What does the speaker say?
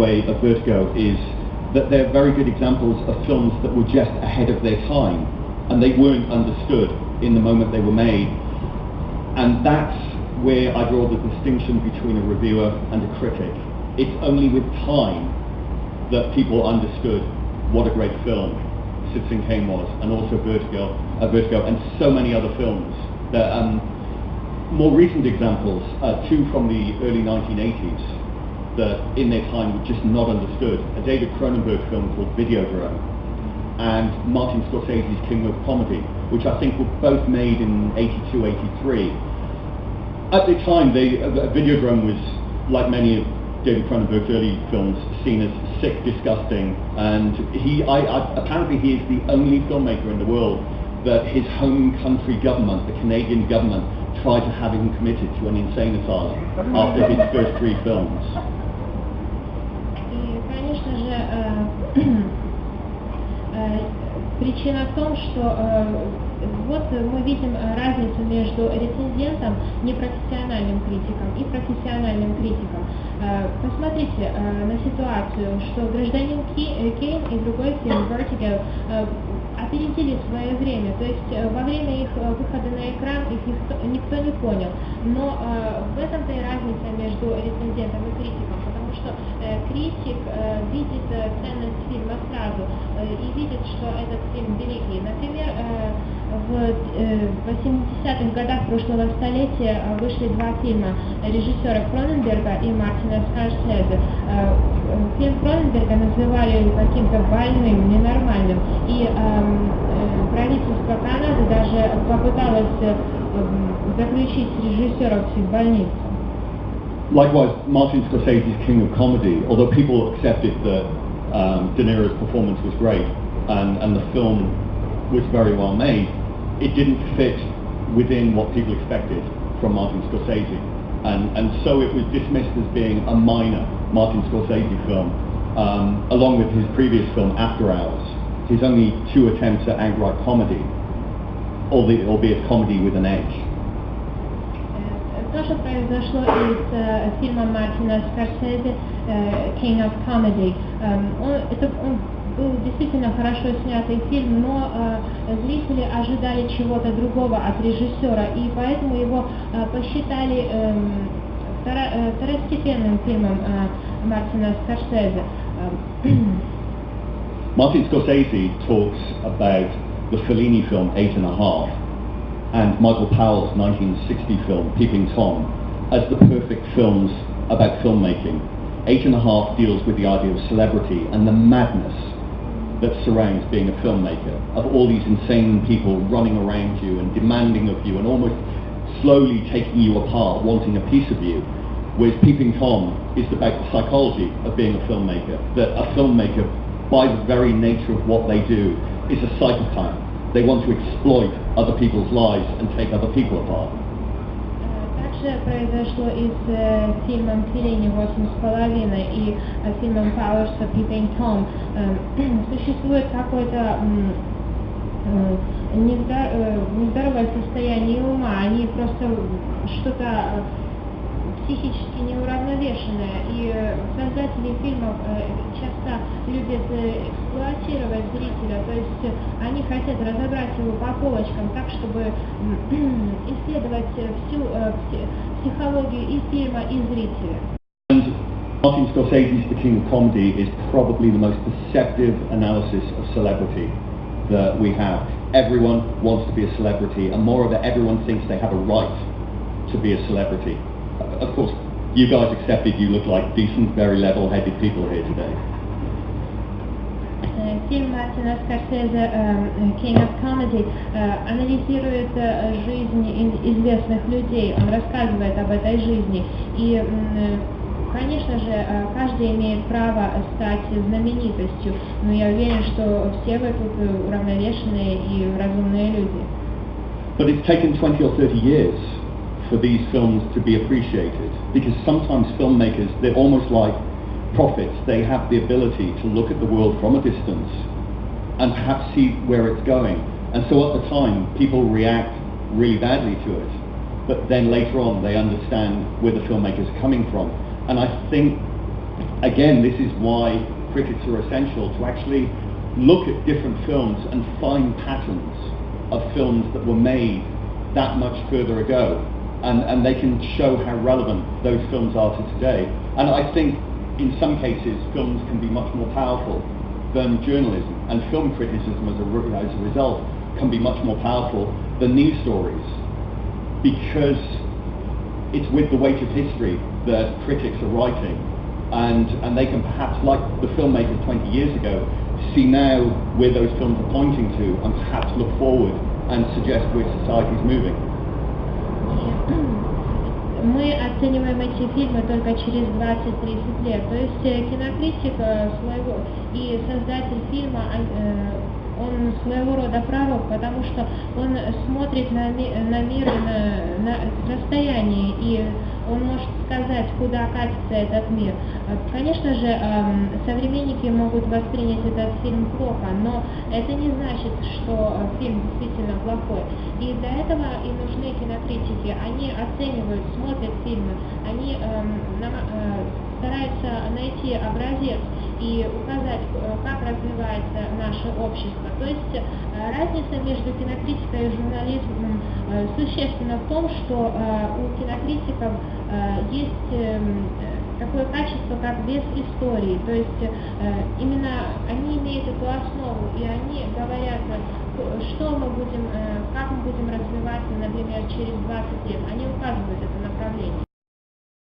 way of Vertigo is that they're very good examples of films that were just ahead of their time, and they weren't understood in the moment they were made. And that's where I draw the distinction between a reviewer and a critic. It's only with time that people understood what a great film Citizen Kane was, and also Vertigo, and so many other films. More recent examples, two from the early 1980s, that in their time were just not understood. A David Cronenberg film called Videodrome, and Martin Scorsese's King of Comedy, which I think were both made in 82, 83. At the time, Videodrome was, like many of David Cronenberg's early films, seen as sick, disgusting, and apparently he is the only filmmaker in the world that his home country government, the Canadian government, tried to have him committed to an insane asylum after his first three films. Конечно же, причина в том, что вот мы видим разницу между рецензентом, непрофессиональным критиком и профессиональным критиком. Посмотрите на ситуацию, что «Гражданин Кейн» и другой фильм «Vertigo» опередили свое время, то есть во время их выхода на экран их никто не понял. Но в этом-то и разница между рецензентом и критиком, потому что критик видит ценность фильма сразу и видит, что этот фильм великий. Например, в 80-х годах прошлого столетия вышли два фильма режиссера Кроненберга и Мартина Скорсезе. Фильм Кроненберга называли каким-то больным, ненормальным, и правительство Канады даже попыталось заключить режиссеров в больницу. Likewise, Martin Scorsese's King of Comedy, although people accepted that De Niro's performance was great and the film was very well made, it didn't fit within what people expected from Martin Scorsese, and so it was dismissed as being a minor Martin Scorsese film, along with his previous film After Hours, his only two attempts at outright comedy, albeit comedy with an edge. То, что произошло и с фильмом Мартина Скорсезе «King of Comedy», он был действительно хорошо снятый фильм, но зрители ожидали чего-то другого от режиссера, и поэтому его посчитали второстепенным фильмом Мартина Скорсезе. Martin Scorsese talks about the Fellini film 8½, and Michael Powell's 1960 film Peeping Tom as the perfect films about filmmaking. 8½, deals with the idea of celebrity and the madness that surrounds being a filmmaker, of all these insane people running around you and demanding of you and almost slowly taking you apart, wanting a piece of you. Whereas Peeping Tom is about the psychology of being a filmmaker, that a filmmaker, by the very nature of what they do, is a psychopath. They want to exploit other people's lives and take other people apart. Также произошло и с фильмом Феллини «8,5» и фильмом Пауэрса «Peeping Tom». Существует какое-то нездоровое состояние ума, они просто что-то психически неуравновешенное, и создатели фильмов часто любят эксплуатировать зрителя, то есть они хотят разобрать его по полочкам так, чтобы исследовать всю психологию и фильма, и зрителя. Martin Scorsese's The King of Comedy is probably the most deceptive analysis of celebrity that we have. Everyone wants to be a celebrity, and moreover, everyone thinks they have a right to be a celebrity. Of course, you guys accepted you look like decent, very level-headed people here today. Фильм Мартина Скорсезе «King of Comedy» анализирует жизнь известных людей, он рассказывает об этой жизни. И, конечно же, каждый имеет право стать знаменитостью, но я уверен, что все вы тут уравновешенные и разумные люди. But it's taken 20 or 30 years for these films to be appreciated, because sometimes filmmakers, they're almost like prophets. They have the ability to look at the world from a distance and perhaps see where it's going, and so at the time people react really badly to it, but then later on they understand where the filmmakers are coming from. And I think again, this is why critics are essential, to actually look at different films and find patterns of films that were made that much further ago, and they can show how relevant those films are to today. And I think in some cases films can be much more powerful than journalism, and film criticism as a result can be much more powerful than news stories, because it's with the weight of history that critics are writing, and they can perhaps, like the filmmakers 20 years ago, see now where those films are pointing to and perhaps look forward and suggest where society is moving. Мы оцениваем эти фильмы только через 20-30 лет. То есть кинокритик своего и создатель фильма, он своего рода пророк, потому что он смотрит на мир на расстоянии, и он может сказать, куда катится этот мир. Конечно же, современники могут воспринять этот фильм плохо, но это не значит, что фильм действительно плохой. И для этого и нужны кинокритики. Они оценивают, смотрят фильмы, они стараются найти образец и указать, как развивается наше общество. То есть разница между кинокритикой и журнализмом существенна в том, что у кинокритиков есть такое качество, как вес истории. То есть именно они имеют эту основу, и они говорят, что мы будем, как мы будем развиваться, например, через 20 лет. Они указывают это направление.